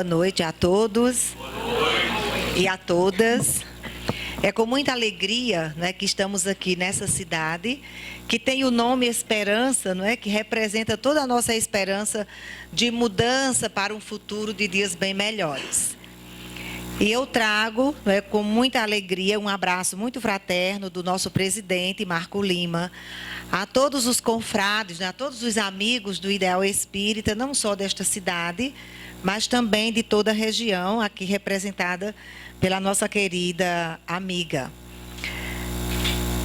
Boa noite a todos e a todas. É com muita alegria, né, que estamos aqui nessa cidade, que tem o nome Esperança, não é, que representa toda a nossa esperança de mudança para um futuro de dias bem melhores. E eu trago, né, com muita alegria, um abraço muito fraterno do nosso presidente, Marco Lima, a todos os confrades, né, a todos os amigos do Ideal Espírita, não só desta cidade, mas também de toda a região, aqui representada pela nossa querida amiga.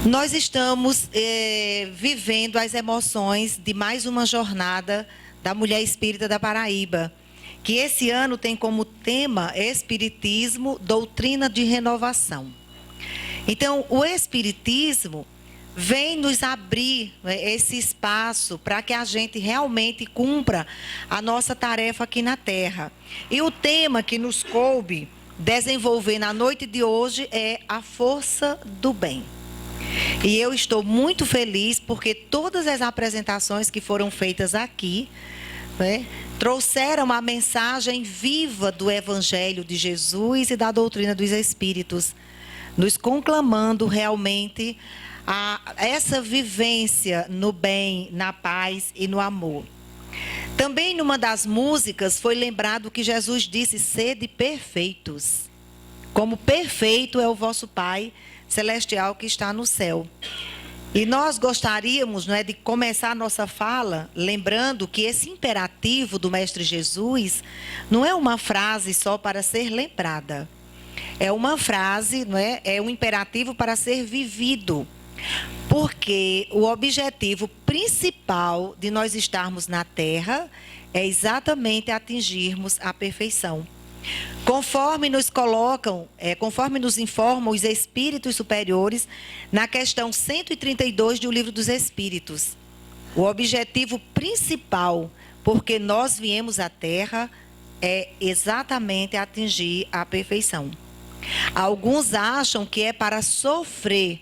Nós estamos vivendo as emoções de mais uma jornada da Mulher Espírita da Paraíba, que esse ano tem como tema Espiritismo, Doutrina de Renovação. Então, o Espiritismo vem nos abrir, né, esse espaço para que a gente realmente cumpra a nossa tarefa aqui na Terra. E o tema que nos coube desenvolver na noite de hoje é a força do bem. E eu estou muito feliz porque todas as apresentações que foram feitas aqui, né, trouxeram a mensagem viva do Evangelho de Jesus e da doutrina dos Espíritos, nos conclamando realmente a essa vivência no bem, na paz e no amor. Também numa das músicas foi lembrado que Jesus disse: sede perfeitos, como perfeito é o vosso Pai celestial que está no céu. E nós gostaríamos, não é, de começar a nossa fala lembrando que esse imperativo do Mestre Jesus não é uma frase só para ser lembrada. É uma frase, não é? É um imperativo para ser vivido. Porque o objetivo principal de nós estarmos na Terra é exatamente atingirmos a perfeição. Conforme nos colocam, conforme nos informam os espíritos superiores, na questão 132 do Livro dos Espíritos, o objetivo principal, porque nós viemos à Terra, é exatamente atingir a perfeição. Alguns acham que é para sofrer.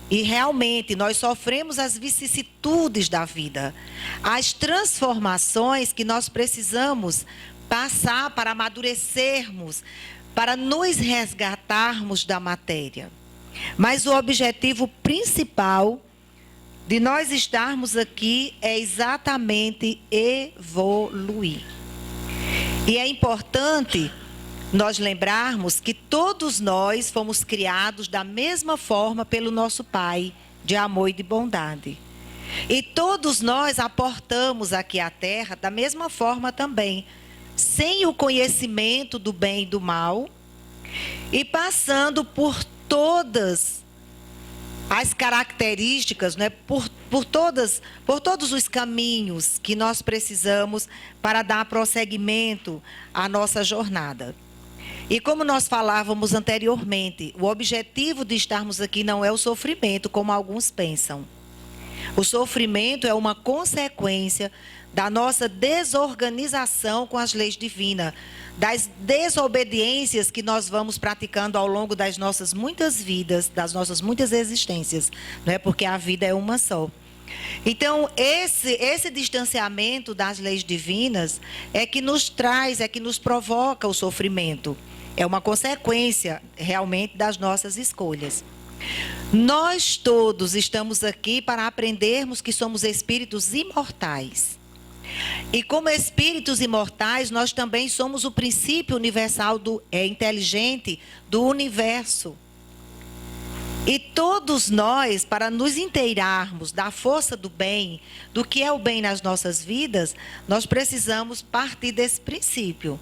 E realmente nós sofremos as vicissitudes da vida, as transformações que nós precisamos passar para amadurecermos, para nos resgatarmos da matéria. Mas o objetivo principal de nós estarmos aqui é exatamente evoluir. E é importante nós lembrarmos que todos nós fomos criados da mesma forma pelo nosso Pai, de amor e de bondade. E todos nós aportamos aqui à Terra da mesma forma também, sem o conhecimento do bem e do mal, e passando por todas as características, né, por todos os caminhos que nós precisamos para dar prosseguimento à nossa jornada. E como nós falávamos anteriormente, o objetivo de estarmos aqui não é o sofrimento, como alguns pensam. O sofrimento é uma consequência da nossa desorganização com as leis divinas, das desobediências que nós vamos praticando ao longo das nossas muitas vidas, das nossas muitas existências, não é? Porque a vida é uma só. Então, esse distanciamento das leis divinas é que nos traz, é que nos provoca o sofrimento. É uma consequência, realmente, das nossas escolhas. Nós todos estamos aqui para aprendermos que somos espíritos imortais. E como espíritos imortais, nós também somos o princípio universal inteligente do universo. E todos nós, para nos inteirarmos da força do bem, do que é o bem nas nossas vidas, nós precisamos partir desse princípio.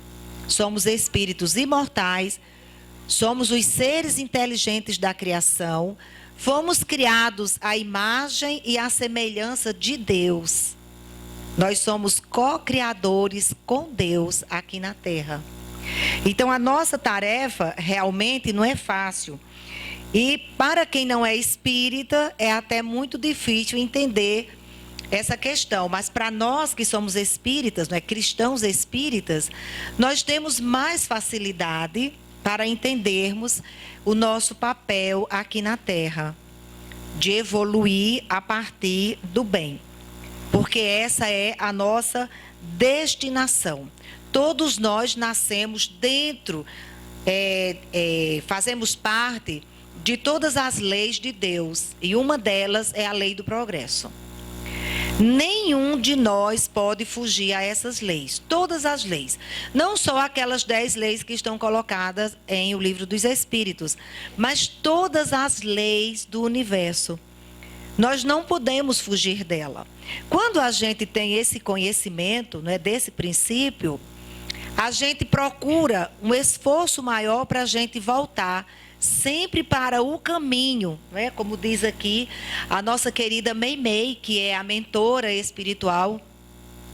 Somos espíritos imortais, somos os seres inteligentes da criação, fomos criados à imagem e à semelhança de Deus. Nós somos co-criadores com Deus aqui na Terra. Então, a nossa tarefa realmente não é fácil. E para quem não é espírita, é até muito difícil entender essa questão. Mas para nós que somos espíritas, não é, cristãos espíritas, nós temos mais facilidade para entendermos o nosso papel aqui na Terra, de evoluir a partir do bem. Porque essa é a nossa destinação. todos nós nascemos dentro, fazemos parte de todas as leis de Deus. E uma delas é a lei do progresso. Nenhum de nós pode fugir a essas leis. Todas as leis. Não só aquelas 10 leis que estão colocadas em O Livro dos Espíritos, mas todas as leis do universo. Nós não podemos fugir dela. Quando a gente tem esse conhecimento, né, desse princípio, a gente procura um esforço maior para a gente voltar sempre para o caminho, né? Como diz aqui a nossa querida Meimei, que é a mentora espiritual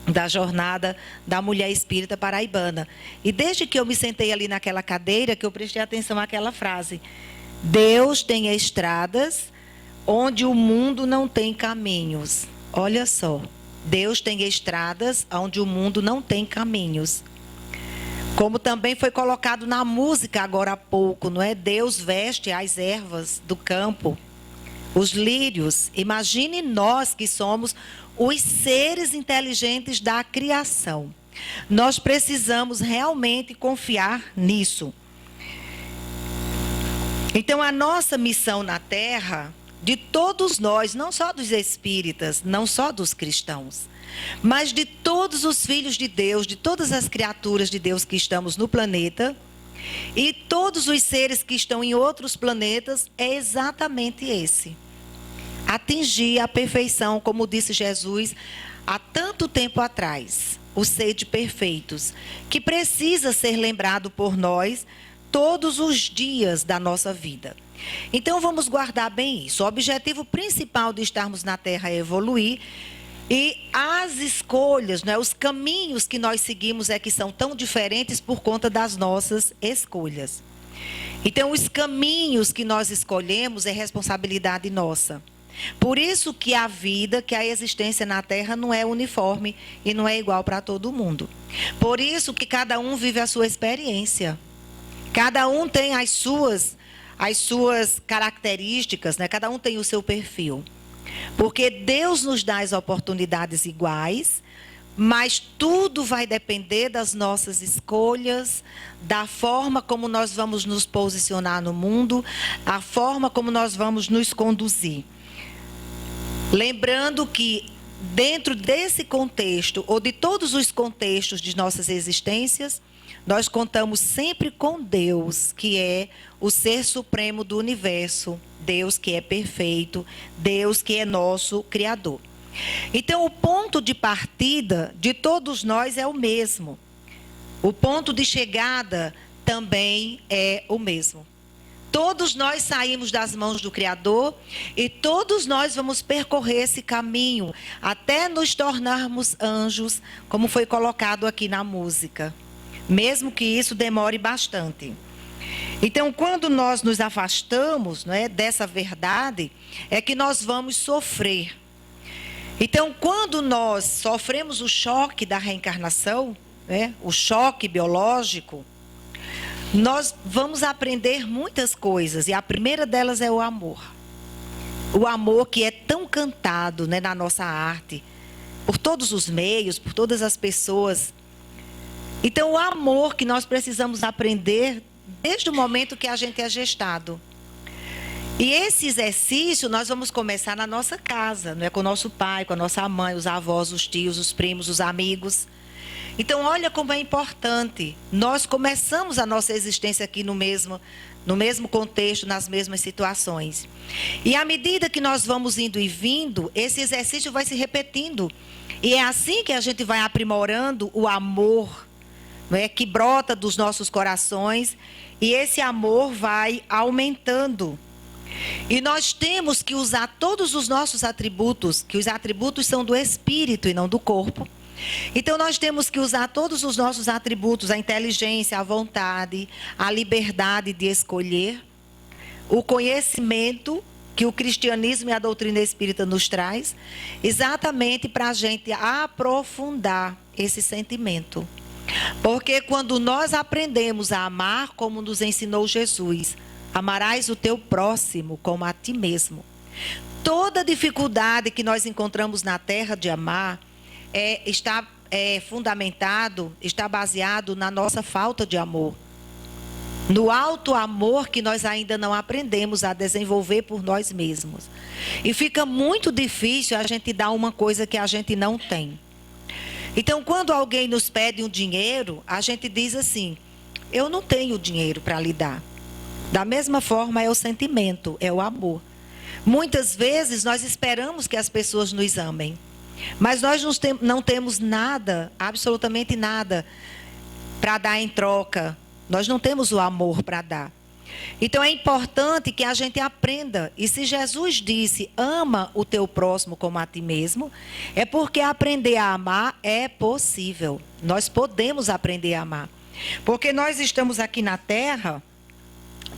da jornada da mulher espírita paraibana. E desde que eu me sentei ali naquela cadeira, que eu prestei atenção àquela frase: Deus tem estradas onde o mundo não tem caminhos. Olha só, Deus tem estradas onde o mundo não tem caminhos. Como também foi colocado na música agora há pouco, não é? Deus veste as ervas do campo, os lírios. Imagine nós que somos os seres inteligentes da criação. Nós precisamos realmente confiar nisso. Então, a nossa missão na Terra, de todos nós, não só dos espíritas, não só dos cristãos, mas de todos os filhos de Deus, de todas as criaturas de Deus que estamos no planeta, e todos os seres que estão em outros planetas, é exatamente esse: atingir a perfeição, como disse Jesus há tanto tempo atrás, o sede perfeitos, que precisa ser lembrado por nós todos os dias da nossa vida. Então vamos guardar bem isso. O objetivo principal de estarmos na Terra é evoluir. E as escolhas, né, os caminhos que nós seguimos é que são tão diferentes por conta das nossas escolhas. Então, os caminhos que nós escolhemos é responsabilidade nossa. Por isso que a vida, que a existência na Terra não é uniforme e não é igual para todo mundo. Por isso que cada um vive a sua experiência. Cada um tem as suas características, né? Cada um tem o seu perfil. Porque Deus nos dá as oportunidades iguais, mas tudo vai depender das nossas escolhas, da forma como nós vamos nos posicionar no mundo, a forma como nós vamos nos conduzir. Lembrando que dentro desse contexto, ou de todos os contextos de nossas existências, nós contamos sempre com Deus, que é o ser supremo do universo, Deus que é perfeito, Deus que é nosso Criador. Então, o ponto de partida de todos nós é o mesmo. O ponto de chegada também é o mesmo. Todos nós saímos das mãos do Criador e todos nós vamos percorrer esse caminho até nos tornarmos anjos, como foi colocado aqui na música. Mesmo que isso demore bastante. Então, quando nós nos afastamos, não é, dessa verdade, é que nós vamos sofrer. Então, quando nós sofremos o choque da reencarnação, né, o choque biológico, nós vamos aprender muitas coisas. E a primeira delas é o amor. O amor que é tão cantado, né, na nossa arte, por todos os meios, por todas as pessoas. Então, o amor que nós precisamos aprender desde o momento que a gente é gestado. E esse exercício nós vamos começar na nossa casa, não é? Com o nosso pai, com a nossa mãe, os avós, os tios, os primos, os amigos. Então, olha como é importante. Nós começamos a nossa existência aqui no mesmo contexto, nas mesmas situações. E à medida que nós vamos indo e vindo, esse exercício vai se repetindo. E é assim que a gente vai aprimorando o amor, não é, que brota dos nossos corações, e esse amor vai aumentando. E nós temos que usar todos os nossos atributos, que os atributos são do espírito e não do corpo. Então nós temos que usar todos os nossos atributos, a inteligência, a vontade, a liberdade de escolher, o conhecimento que o cristianismo e a doutrina espírita nos traz, exatamente para a gente aprofundar esse sentimento. Porque quando nós aprendemos a amar como nos ensinou Jesus, amarás o teu próximo como a ti mesmo. Toda dificuldade que nós encontramos na terra de amar está fundamentado, está baseado na nossa falta de amor. No alto amor que nós ainda não aprendemos a desenvolver por nós mesmos. E fica muito difícil a gente dar uma coisa que a gente não tem. Então, quando alguém nos pede um dinheiro, a gente diz assim: eu não tenho dinheiro para lhe dar. Da mesma forma é o sentimento, é o amor. Muitas vezes nós esperamos que as pessoas nos amem, mas nós não temos nada, absolutamente nada, para dar em troca. Nós não temos o amor para dar. Então é importante que a gente aprenda. E se Jesus disse, ama o teu próximo como a ti mesmo, é porque aprender a amar é possível. Nós podemos aprender a amar. Porque nós estamos aqui na Terra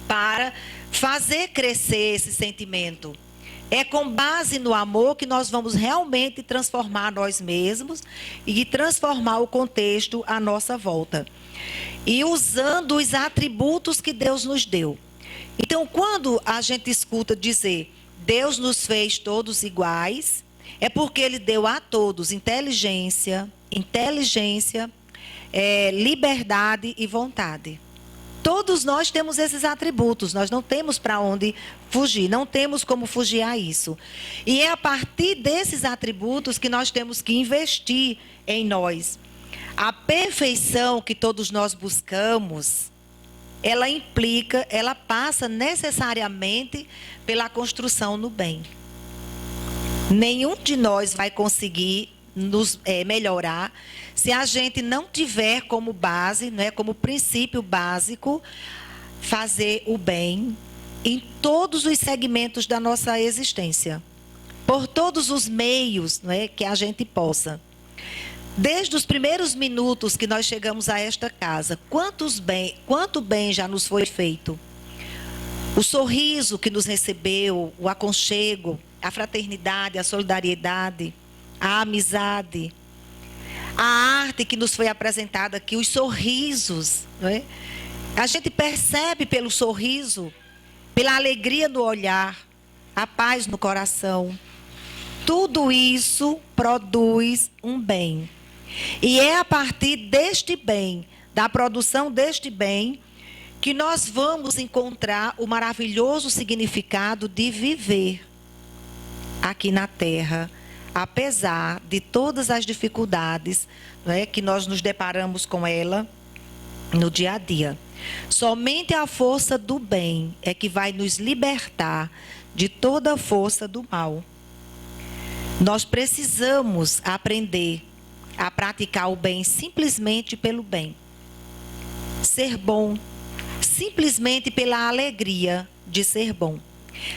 para fazer crescer esse sentimento. É com base no amor que nós vamos realmente transformar nós mesmos e transformar o contexto à nossa volta. E usando os atributos que Deus nos deu. Então, quando a gente escuta dizer, Deus nos fez todos iguais, é porque Ele deu a todos inteligência, liberdade e vontade. Todos nós temos esses atributos, nós não temos para onde fugir, não temos como fugir a isso. E é a partir desses atributos que nós temos que investir em nós. A perfeição que todos nós buscamos, ela passa necessariamente pela construção no bem. Nenhum de nós vai conseguir nos melhorar se a gente não tiver como base, né, como princípio básico, fazer o bem em todos os segmentos da nossa existência. Por todos os meios, né, que a gente possa. Desde os primeiros minutos que nós chegamos a esta casa, quanto bem já nos foi feito. O sorriso que nos recebeu, o aconchego, a fraternidade, a solidariedade, a amizade, a arte que nos foi apresentada aqui, os sorrisos. Não é? A gente percebe pelo sorriso, pela alegria no olhar, a paz no coração. Tudo isso produz um bem. E é a partir deste bem, da produção deste bem, que nós vamos encontrar o maravilhoso significado de viver aqui na Terra, apesar de todas as dificuldades, né, que nós nos deparamos com ela no dia a dia. Somente a força do bem é que vai nos libertar de toda a força do mal. Nós precisamos aprender a praticar o bem simplesmente pelo bem. Ser bom simplesmente pela alegria de ser bom.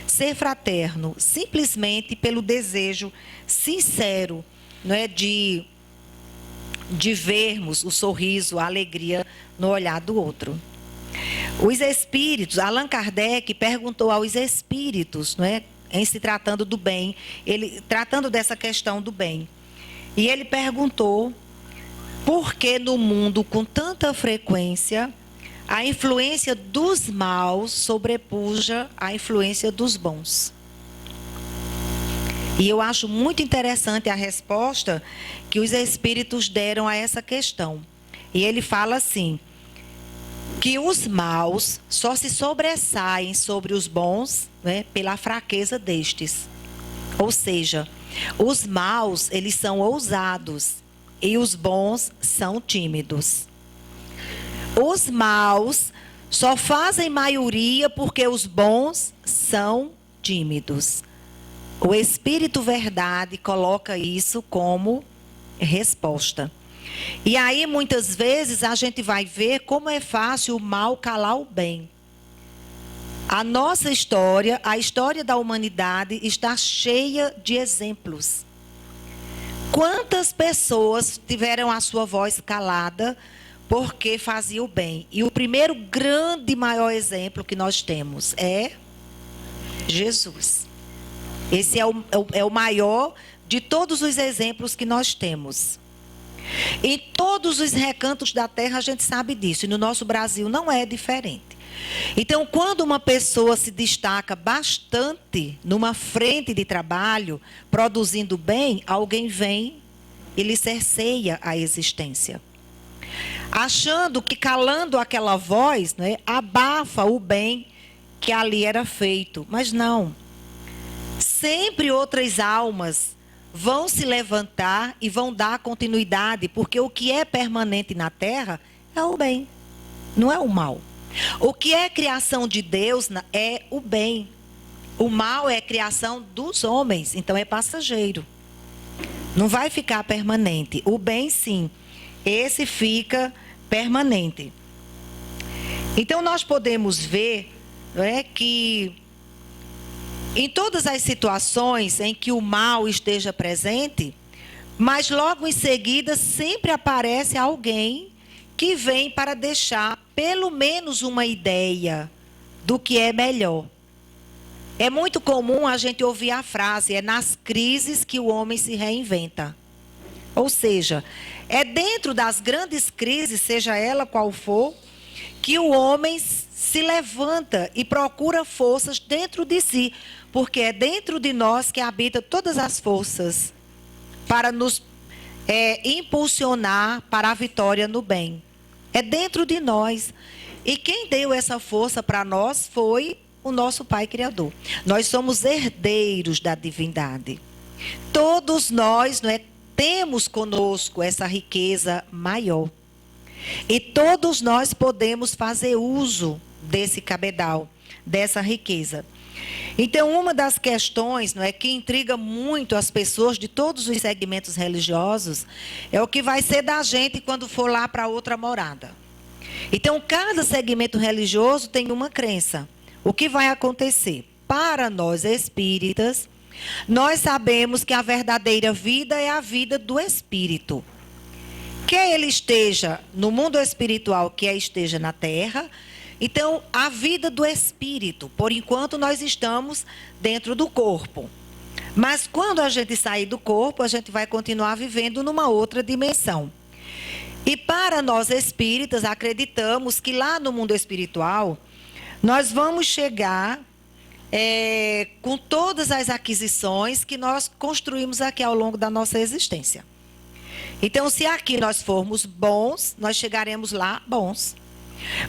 Ser fraterno simplesmente pelo desejo sincero, não é, de vermos o sorriso, a alegria no olhar do outro. Os espíritos, Allan Kardec perguntou aos espíritos, não é, em se tratando do bem, ele tratando dessa questão do bem. E ele perguntou por que no mundo com tanta frequência a influência dos maus sobrepuja a influência dos bons. E eu acho muito interessante a resposta que os espíritos deram a essa questão. E ele fala assim, que os maus só se sobressaem sobre os bons, né, pela fraqueza destes. Ou seja, os maus, eles são ousados e os bons são tímidos. Os maus só fazem maioria porque os bons são tímidos. O Espírito Verdade coloca isso como resposta. E aí, muitas vezes, a gente vai ver como é fácil o mal calar o bem. A nossa história, a história da humanidade, está cheia de exemplos. Quantas pessoas tiveram a sua voz calada porque faziam o bem? E o primeiro grande e maior exemplo que nós temos é Jesus. Esse é o maior de todos os exemplos que nós temos. Em todos os recantos da terra a gente sabe disso. E no nosso Brasil não é diferente. Então, quando uma pessoa se destaca bastante numa frente de trabalho, produzindo bem, alguém vem ele cerceia a existência, achando que calando aquela voz, né, abafa o bem que ali era feito. Mas não. Sempre outras almas vão se levantar e vão dar continuidade, porque o que é permanente na terra é o bem, não é o mal. O que é criação de Deus é o bem. O mal é criação dos homens, então é passageiro. Não vai ficar permanente. O bem, sim, esse fica permanente. Então nós podemos ver, não é, que em todas as situações em que o mal esteja presente, mas logo em seguida sempre aparece alguém que vem para deixar pelo menos uma ideia do que é melhor. É muito comum a gente ouvir a frase: é nas crises que o homem se reinventa. Ou seja, é dentro das grandes crises, seja ela qual for, que o homem se levanta e procura forças dentro de si, porque é dentro de nós que habita todas as forças para nos impulsionar para a vitória no bem. É dentro de nós. E quem deu essa força para nós foi o nosso Pai Criador. Nós somos herdeiros da divindade. Todos nós, não é, temos conosco essa riqueza maior. E todos nós podemos fazer uso desse cabedal, dessa riqueza. Então, uma das questões, não é, que intriga muito as pessoas de todos os segmentos religiosos é o que vai ser da gente quando for lá para outra morada. Então, cada segmento religioso tem uma crença. O que vai acontecer? Para nós espíritas, nós sabemos que a verdadeira vida é a vida do espírito. Quer ele esteja no mundo espiritual, quer esteja na terra. Então, a vida do espírito, por enquanto nós estamos dentro do corpo. Mas quando a gente sair do corpo, a gente vai continuar vivendo numa outra dimensão. E para nós espíritas, acreditamos que lá no mundo espiritual, nós vamos chegar com todas as aquisições que nós construímos aqui ao longo da nossa existência. Então, se aqui nós formos bons, nós chegaremos lá bons.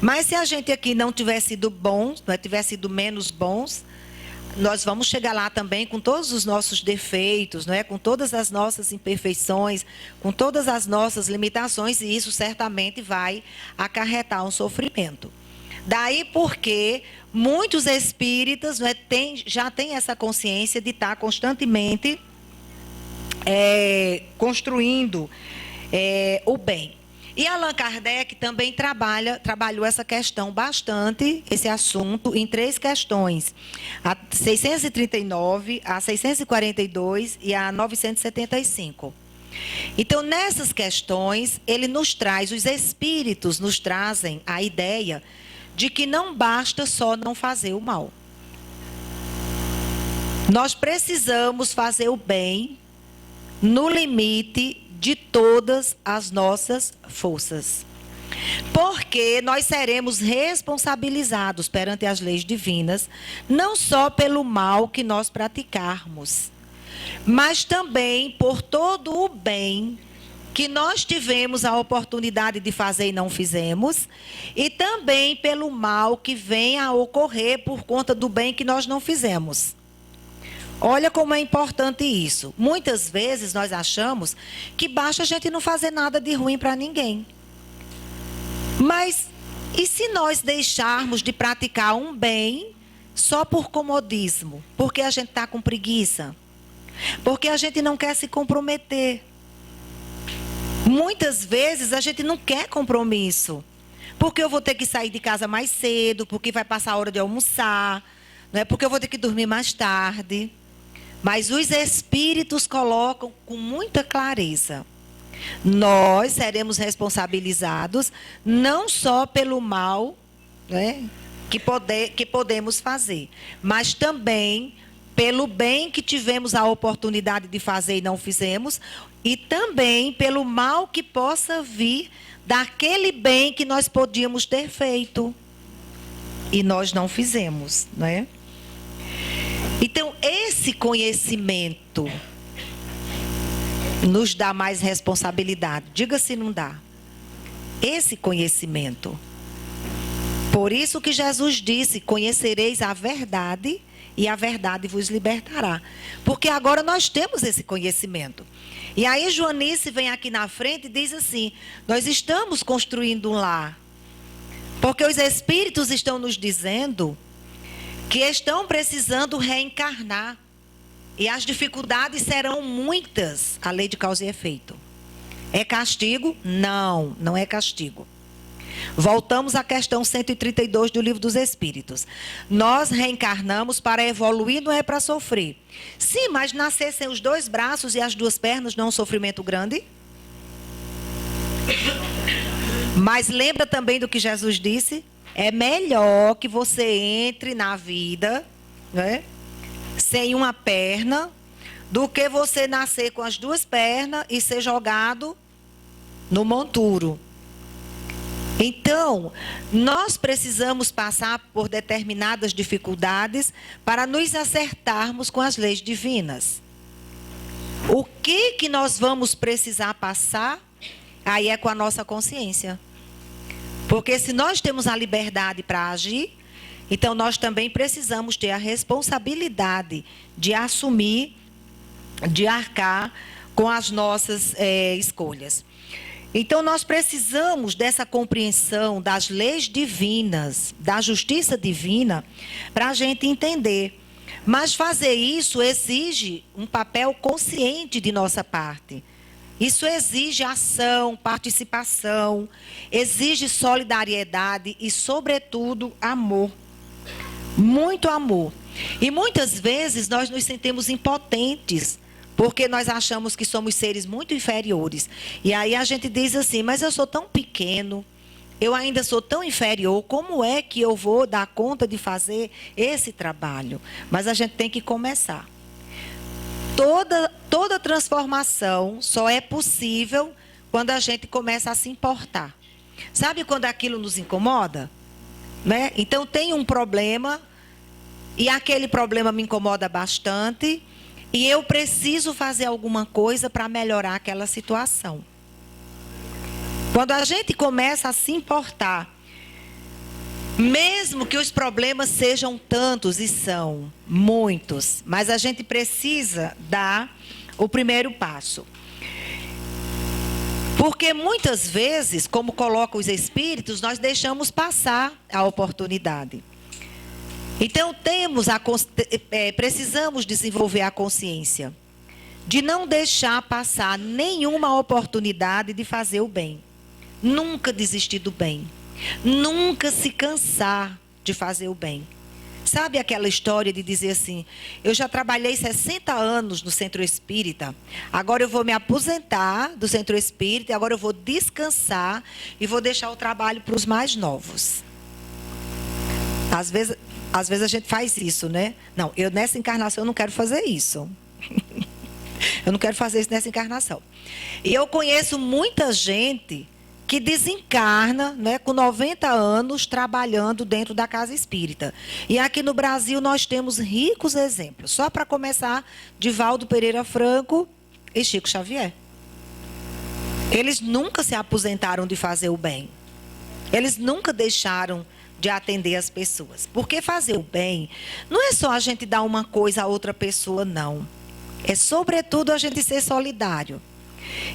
Mas se a gente aqui não tiver sido bons, não tiver sido menos bons, nós vamos chegar lá também com todos os nossos defeitos, não é? Com todas as nossas imperfeições, com todas as nossas limitações, e isso certamente vai acarretar um sofrimento. Daí porque muitos espíritas, não é, já têm essa consciência de estar constantemente construindo o bem. E Allan Kardec também trabalhou essa questão bastante, esse assunto, em 3 questões. A 639, a 642 e a 975. Então, nessas questões, ele nos traz, os espíritos nos trazem a ideia de que não basta só não fazer o mal. Nós precisamos fazer o bem no limite de todas as nossas forças. Porque nós seremos responsabilizados perante as leis divinas, não só pelo mal que nós praticarmos, mas também por todo o bem que nós tivemos a oportunidade de fazer e não fizemos, e também pelo mal que venha a ocorrer por conta do bem que nós não fizemos. Olha como é importante isso. Muitas vezes nós achamos que basta a gente não fazer nada de ruim para ninguém. Mas e se nós deixarmos de praticar um bem só por comodismo? Porque a gente está com preguiça? Porque a gente não quer se comprometer? Muitas vezes a gente não quer compromisso. Porque eu vou ter que sair de casa mais cedo, porque vai passar a hora de almoçar, não é? Porque eu vou ter que dormir mais tarde. Mas os espíritos colocam com muita clareza: nós seremos responsabilizados não só pelo mal, né, que podemos fazer, mas também pelo bem que tivemos a oportunidade de fazer e não fizemos, e também pelo mal que possa vir daquele bem que nós podíamos ter feito e nós não fizemos, né? Então, esse conhecimento nos dá mais responsabilidade. Diga se não dá. Esse conhecimento. Por isso que Jesus disse: conhecereis a verdade e a verdade vos libertará. Porque agora nós temos esse conhecimento. E aí Joanice vem aqui na frente e diz assim: nós estamos construindo um lar. Porque os espíritos estão nos dizendo que estão precisando reencarnar. E as dificuldades serão muitas. A lei de causa e efeito. É castigo? Não, não é castigo. Voltamos à questão 132 do Livro dos Espíritos. Nós reencarnamos para evoluir, não é para sofrer. Sim, mas nascer sem os dois braços e as duas pernas não é um sofrimento grande? Mas lembra também do que Jesus disse? É melhor que você entre na vida, né, sem uma perna, do que você nascer com as duas pernas e ser jogado no monturo. Então, nós precisamos passar por determinadas dificuldades para nos acertarmos com as leis divinas. O que nós vamos precisar passar? Aí é com a nossa consciência. Porque se nós temos a liberdade para agir, então nós também precisamos ter a responsabilidade de assumir, de arcar com as nossas escolhas. Então nós precisamos dessa compreensão das leis divinas, da justiça divina, para a gente entender. Mas fazer isso exige um papel consciente de nossa parte. Isso exige ação, participação, exige solidariedade e, sobretudo, amor. Muito amor. E muitas vezes nós nos sentimos impotentes, porque nós achamos que somos seres muito inferiores. E aí a gente diz assim: mas eu sou tão pequeno, eu ainda sou tão inferior, como é que eu vou dar conta de fazer esse trabalho? Mas a gente tem que começar. Toda transformação só é possível quando a gente começa a se importar. Sabe quando aquilo nos incomoda? Né? Então tem um problema, e aquele problema me incomoda bastante, e eu preciso fazer alguma coisa para melhorar aquela situação. Quando a gente começa a se importar, mesmo que os problemas sejam tantos, e são muitos, mas a gente precisa dar o primeiro passo. Porque muitas vezes, como colocam os espíritos, nós deixamos passar a oportunidade. Então precisamos desenvolver a consciência de não deixar passar nenhuma oportunidade de fazer o bem. Nunca desistir do bem. Nunca se cansar de fazer o bem. Sabe aquela história de dizer assim: eu já trabalhei 60 anos no centro espírita, agora eu vou me aposentar do centro espírita, agora eu vou descansar e vou deixar o trabalho para os mais novos. Às vezes a gente faz isso, né? Não, eu nessa encarnação eu não quero fazer isso. Eu não quero fazer isso nessa encarnação. E eu conheço muita gente que desencarna, né, com 90 anos trabalhando dentro da casa espírita. E aqui no Brasil nós temos ricos exemplos. Só para começar, Divaldo Pereira Franco e Chico Xavier. Eles nunca se aposentaram de fazer o bem. Eles nunca deixaram de atender as pessoas. Porque fazer o bem não é só a gente dar uma coisa a outra pessoa, não. É sobretudo a gente ser solidário.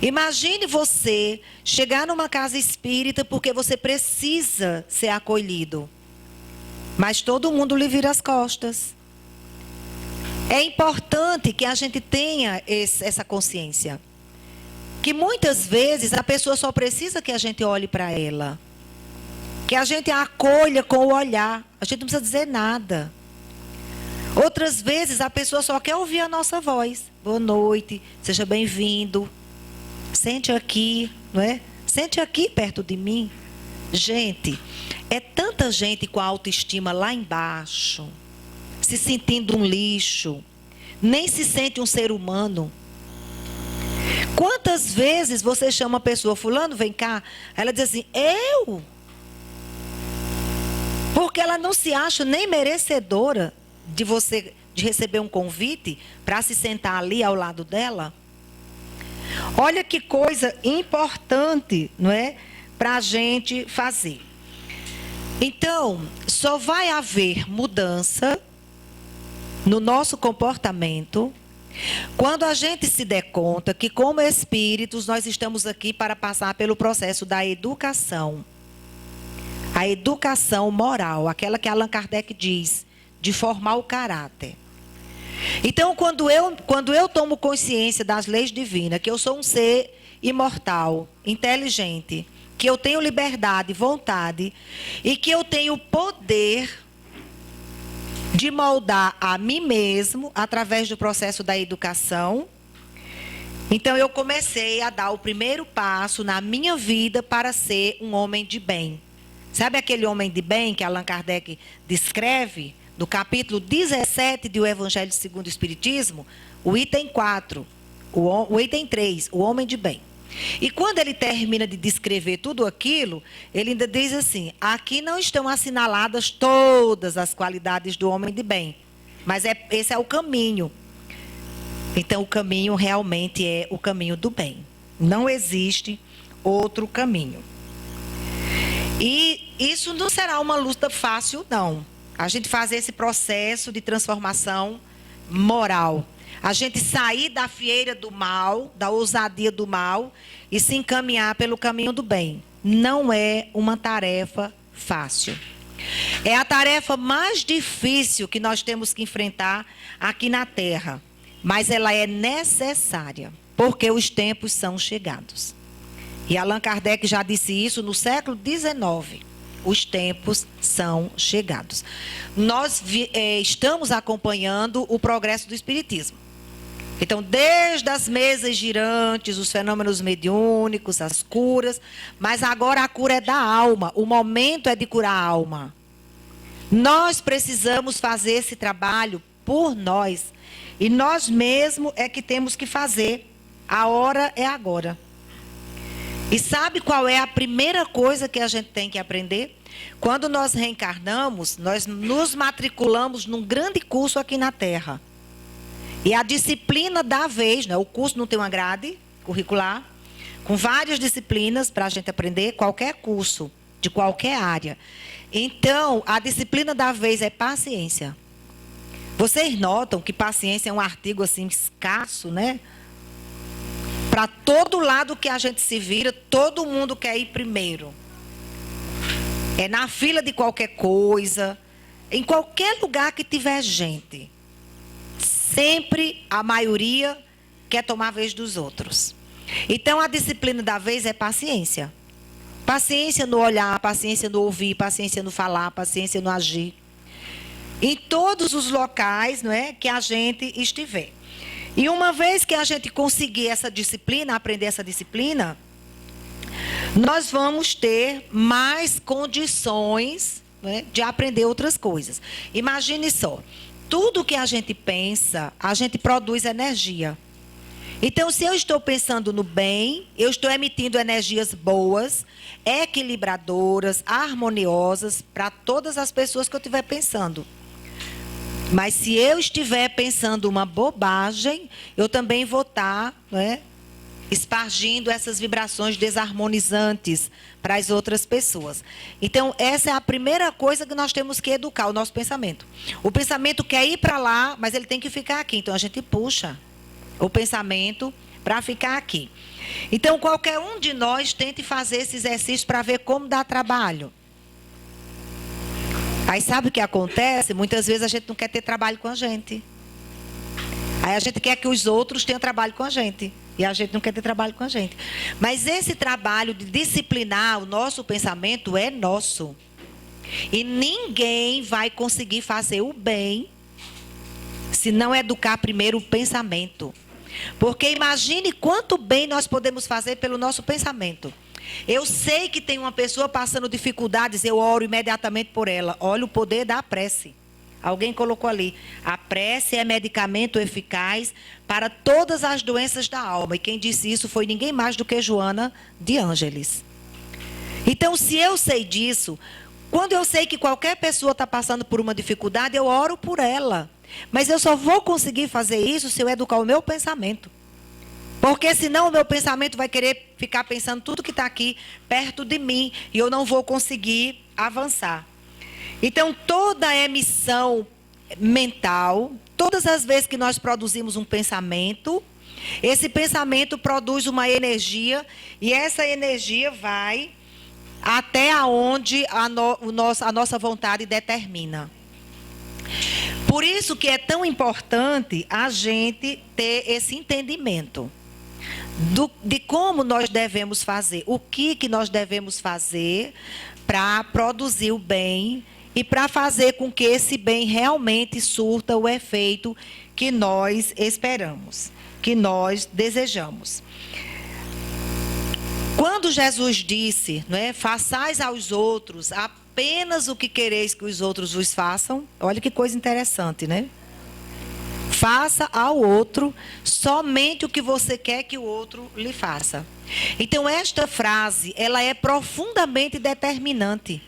Imagine você chegar numa casa espírita porque você precisa ser acolhido, mas todo mundo lhe vira as costas. É importante que a gente tenha essa consciência, que muitas vezes a pessoa só precisa que a gente olhe para ela, que a gente a acolha com o olhar. A gente não precisa dizer nada. Outras vezes a pessoa só quer ouvir a nossa voz. Boa noite, seja bem-vindo. Sente aqui, não é? Sente aqui perto de mim. Gente, é tanta gente com a autoestima lá embaixo, se sentindo um lixo, nem se sente um ser humano. Quantas vezes você chama a pessoa: fulano, vem cá. Ela diz assim: eu? Porque ela não se acha nem merecedora de receber um convite para se sentar ali ao lado dela. Olha que coisa importante, não é? Para a gente fazer. Então, só vai haver mudança no nosso comportamento quando a gente se der conta que, como espíritos, nós estamos aqui para passar pelo processo da educação. A educação moral, aquela que Allan Kardec diz, de formar o caráter. Então, quando eu tomo consciência das leis divinas, que eu sou um ser imortal, inteligente, que eu tenho liberdade, vontade, e que eu tenho poder de moldar a mim mesmo através do processo da educação, então eu comecei a dar o primeiro passo na minha vida para ser um homem de bem. Sabe aquele homem de bem que Allan Kardec descreve no capítulo 17 do Evangelho segundo o Espiritismo? O item 4, o item 3, o homem de bem. E quando ele termina de descrever tudo aquilo, ele ainda diz assim: aqui não estão assinaladas todas as qualidades do homem de bem, mas esse é o caminho. Então o caminho realmente é o caminho do bem. Não existe outro caminho. E isso não será uma luta fácil, não. A gente fazer esse processo de transformação moral. A gente sair da fieira do mal, da ousadia do mal e se encaminhar pelo caminho do bem. Não é uma tarefa fácil. É a tarefa mais difícil que nós temos que enfrentar aqui na Terra. Mas ela é necessária, porque os tempos são chegados. E Allan Kardec já disse isso no século XIX. Os tempos são chegados. Nós estamos acompanhando o progresso do Espiritismo. Então, desde as mesas girantes, os fenômenos mediúnicos, as curas, mas agora a cura é da alma, o momento é de curar a alma. Nós precisamos fazer esse trabalho por nós, e nós mesmos é que temos que fazer. A hora é agora. E sabe qual é a primeira coisa que a gente tem que aprender? Quando nós reencarnamos, nós nos matriculamos num grande curso aqui na Terra. E a disciplina da vez, né? O curso não tem uma grade curricular, com várias disciplinas para a gente aprender, qualquer curso, de qualquer área. Então, a disciplina da vez é paciência. Vocês notam que paciência é um artigo assim escasso, né? Para todo lado que a gente se vira, todo mundo quer ir primeiro. É na fila de qualquer coisa, em qualquer lugar que tiver gente. Sempre a maioria quer tomar a vez dos outros. Então a disciplina da vez é paciência. Paciência no olhar, paciência no ouvir, paciência no falar, paciência no agir. Em todos os locais, não é, que a gente estiver. E uma vez que a gente conseguir essa disciplina, aprender essa disciplina, nós vamos ter mais condições, né, de aprender outras coisas. Imagine só. Tudo que a gente pensa, a gente produz energia. Então, se eu estou pensando no bem, eu estou emitindo energias boas, equilibradoras, harmoniosas para todas as pessoas que eu estiver pensando. Mas se eu estiver pensando uma bobagem, eu também vou estar, né, espargindo essas vibrações desarmonizantes para as outras pessoas. Então, essa é a primeira coisa que nós temos que educar, o nosso pensamento. O pensamento quer ir para lá, mas ele tem que ficar aqui. Então, a gente puxa o pensamento para ficar aqui. Então, qualquer um de nós tente fazer esse exercício para ver como dá trabalho. Aí, sabe o que acontece? Muitas vezes a gente não quer ter trabalho com a gente. Aí a gente quer que os outros tenham trabalho com a gente. E a gente não quer ter trabalho com a gente. Mas esse trabalho de disciplinar o nosso pensamento é nosso. E ninguém vai conseguir fazer o bem se não educar primeiro o pensamento. Porque imagine quanto bem nós podemos fazer pelo nosso pensamento. Eu sei que tem uma pessoa passando dificuldades, eu oro imediatamente por ela. Olha o poder da prece. Alguém colocou ali, a prece é medicamento eficaz para todas as doenças da alma. E quem disse isso foi ninguém mais do que Joana de Ângeles. Então, se eu sei disso, quando eu sei que qualquer pessoa está passando por uma dificuldade, eu oro por ela. Mas eu só vou conseguir fazer isso se eu educar o meu pensamento. Porque senão o meu pensamento vai querer ficar pensando tudo que está aqui perto de mim e eu não vou conseguir avançar. Então, toda emissão mental, todas as vezes que nós produzimos um pensamento, esse pensamento produz uma energia e essa energia vai até aonde a nossa vontade determina. Por isso que é tão importante a gente ter esse entendimento de como nós devemos fazer, o que nós devemos fazer para produzir o bem e para fazer com que esse bem realmente surta o efeito que nós esperamos, que nós desejamos. Quando Jesus disse, não é, façais aos outros apenas o que quereis que os outros vos façam, olha que coisa interessante, né? Faça ao outro somente o que você quer que o outro lhe faça. Então, esta frase, ela é profundamente determinante.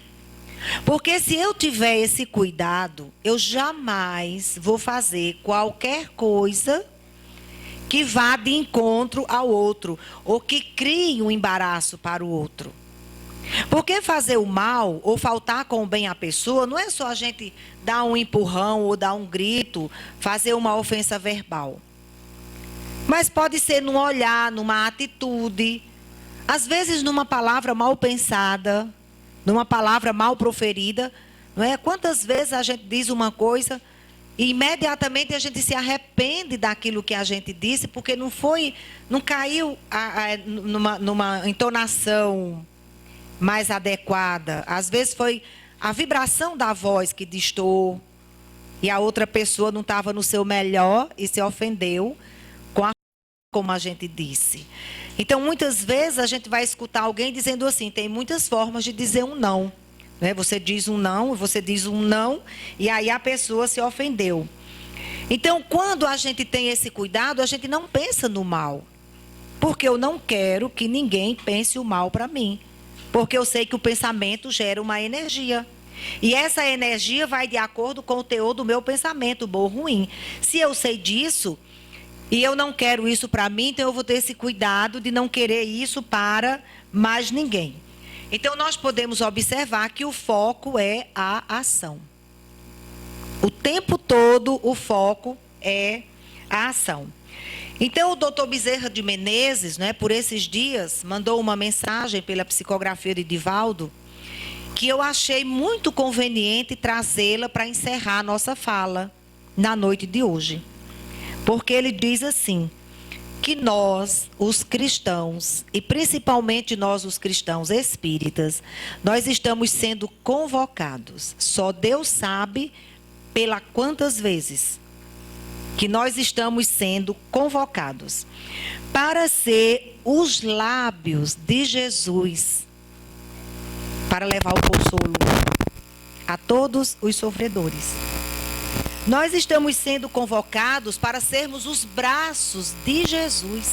Porque se eu tiver esse cuidado, eu jamais vou fazer qualquer coisa que vá de encontro ao outro, ou que crie um embaraço para o outro. Porque fazer o mal, ou faltar com o bem à pessoa, não é só a gente dar um empurrão, ou dar um grito, fazer uma ofensa verbal. Mas pode ser num olhar, numa atitude, às vezes numa palavra mal pensada, numa palavra mal proferida, não é? Quantas vezes a gente diz uma coisa e imediatamente a gente se arrepende daquilo que a gente disse, porque não caiu numa entonação mais adequada. Às vezes foi a vibração da voz que destoou e a outra pessoa não estava no seu melhor e se ofendeu como a gente disse. Então, muitas vezes a gente vai escutar alguém dizendo assim, tem muitas formas de dizer um não. Né? Você diz um não, e aí a pessoa se ofendeu. Então, quando a gente tem esse cuidado, a gente não pensa no mal. Porque eu não quero que ninguém pense o mal para mim. Porque eu sei que o pensamento gera uma energia. E essa energia vai de acordo com o teor do meu pensamento, bom ou ruim. Se eu sei disso e eu não quero isso para mim, então eu vou ter esse cuidado de não querer isso para mais ninguém. Então, nós podemos observar que o foco é a ação. O tempo todo, o foco é a ação. Então, o doutor Bezerra de Menezes, né, por esses dias, mandou uma mensagem pela psicografia de Divaldo, que eu achei muito conveniente trazê-la para encerrar a nossa fala na noite de hoje. Porque ele diz assim, que nós, os cristãos, e principalmente nós, os cristãos espíritas, nós estamos sendo convocados. Só Deus sabe pela quantas vezes que nós estamos sendo convocados para ser os lábios de Jesus, para levar o consolo a todos os sofredores. Nós estamos sendo convocados para sermos os braços de Jesus.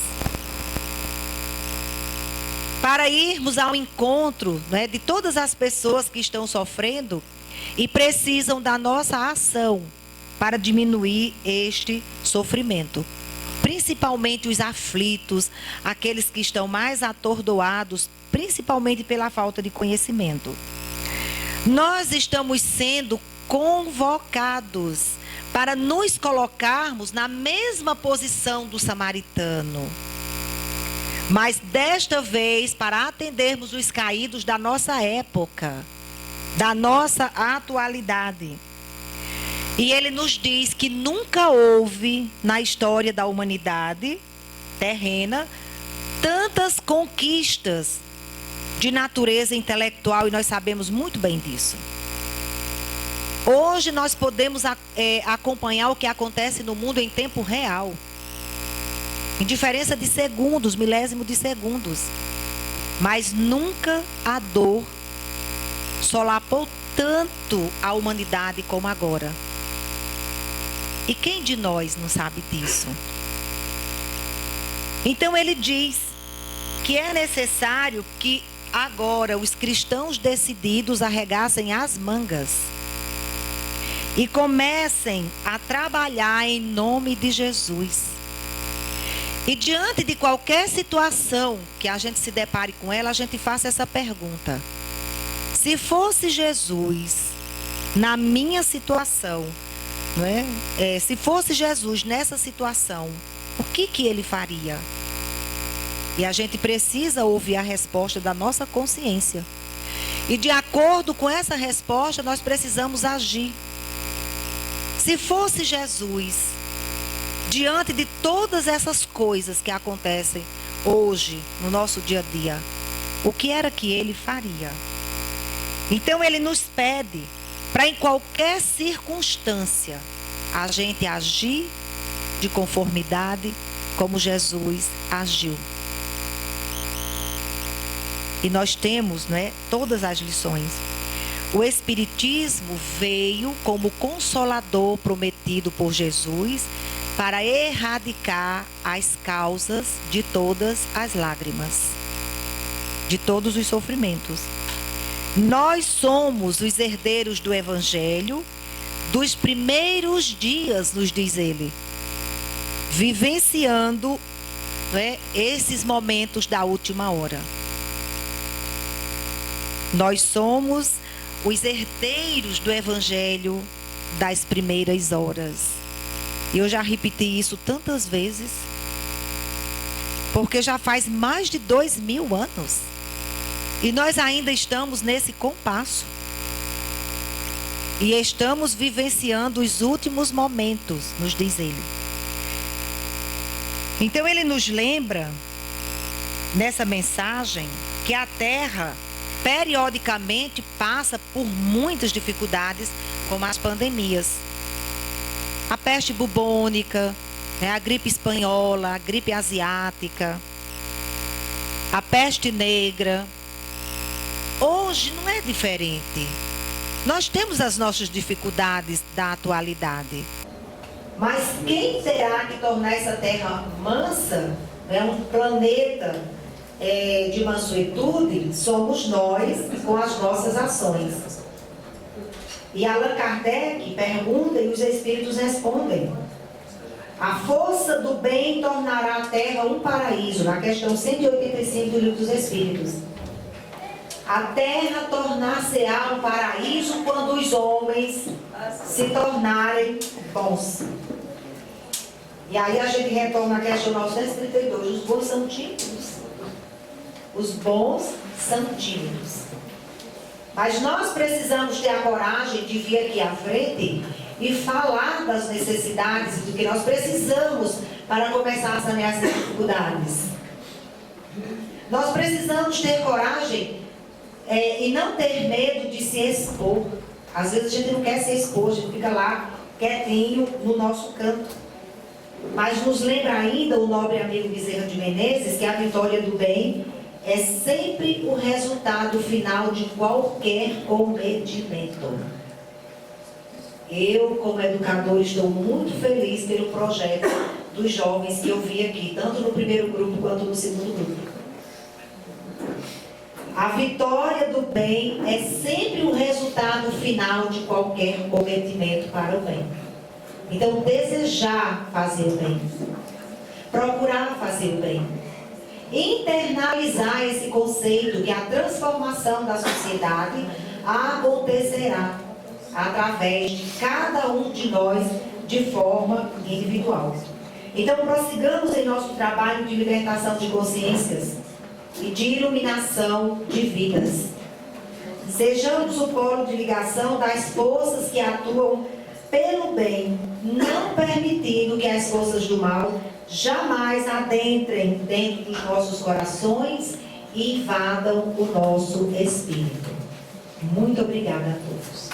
Para irmos ao encontro, né, de todas as pessoas que estão sofrendo e precisam da nossa ação para diminuir este sofrimento. Principalmente os aflitos, aqueles que estão mais atordoados, principalmente pela falta de conhecimento. Nós estamos sendo convocados para nos colocarmos na mesma posição do samaritano. Mas desta vez para atendermos os caídos da nossa época, da nossa atualidade. E ele nos diz que nunca houve na história da humanidade terrena tantas conquistas de natureza intelectual, e nós sabemos muito bem disso. Hoje nós podemos acompanhar o que acontece no mundo em tempo real. Em diferença de segundos, milésimo de segundos. Mas nunca a dor solapou tanto a humanidade como agora. E quem de nós não sabe disso? Então ele diz que é necessário que agora os cristãos decididos arregassem as mangas e comecem a trabalhar em nome de Jesus. E diante de qualquer situação que a gente se depare com ela, a gente faça essa pergunta: se fosse Jesus na minha situação, não é? Se fosse Jesus nessa situação, o que ele faria? E a gente precisa ouvir a resposta da nossa consciência. E de acordo com essa resposta, nós precisamos agir. Se fosse Jesus, diante de todas essas coisas que acontecem hoje, no nosso dia a dia, o que era que ele faria? Então ele nos pede para em qualquer circunstância a gente agir de conformidade como Jesus agiu. E nós temos, não é, todas as lições. O Espiritismo veio como consolador prometido por Jesus para erradicar as causas de todas as lágrimas, de todos os sofrimentos. Nós somos os herdeiros do Evangelho dos primeiros dias, nos diz ele, vivenciando, não é, esses momentos da última hora. Nós somos os herdeiros do Evangelho das primeiras horas. E eu já repeti isso tantas vezes, porque já faz mais de 2000 anos. E nós ainda estamos nesse compasso. E estamos vivenciando os últimos momentos, nos diz ele. Então ele nos lembra, nessa mensagem, que a Terra periodicamente passa por muitas dificuldades, como as pandemias. A peste bubônica, a gripe espanhola, a gripe asiática, a peste negra. Hoje não é diferente. Nós temos as nossas dificuldades da atualidade. Mas quem terá que tornar essa terra mansa, um planeta de mansuetude, somos nós com as nossas ações. E Allan Kardec pergunta e os espíritos respondem: a força do bem tornará a terra um paraíso, na questão 185 do Livro dos Espíritos. A terra tornar-se-á um paraíso quando os homens se tornarem bons. E aí a gente retorna à questão 932, os bons são tímidos. Os bons são tímidos. Mas nós precisamos ter a coragem de vir aqui à frente e falar das necessidades e do que nós precisamos para começar a sanear essas dificuldades. Nós precisamos ter coragem e não ter medo de se expor. Às vezes a gente não quer se expor, a gente fica lá quietinho no nosso canto. Mas nos lembra ainda o nobre amigo Bezerra de Menezes que a vitória do bem é sempre o resultado final de qualquer cometimento. Eu, como educador, estou muito feliz pelo projeto dos jovens que eu vi aqui, tanto no primeiro grupo quanto no segundo grupo. A vitória do bem é sempre o resultado final de qualquer cometimento para o bem. Então, desejar fazer o bem, procurar fazer o bem, internalizar esse conceito que a transformação da sociedade acontecerá através de cada um de nós de forma individual. Então, prossigamos em nosso trabalho de libertação de consciências e de iluminação de vidas. Sejamos o polo de ligação das forças que atuam pelo bem, não permitindo que as forças do mal jamais adentrem dentro dos nossos corações e invadam o nosso espírito. Muito obrigada a todos.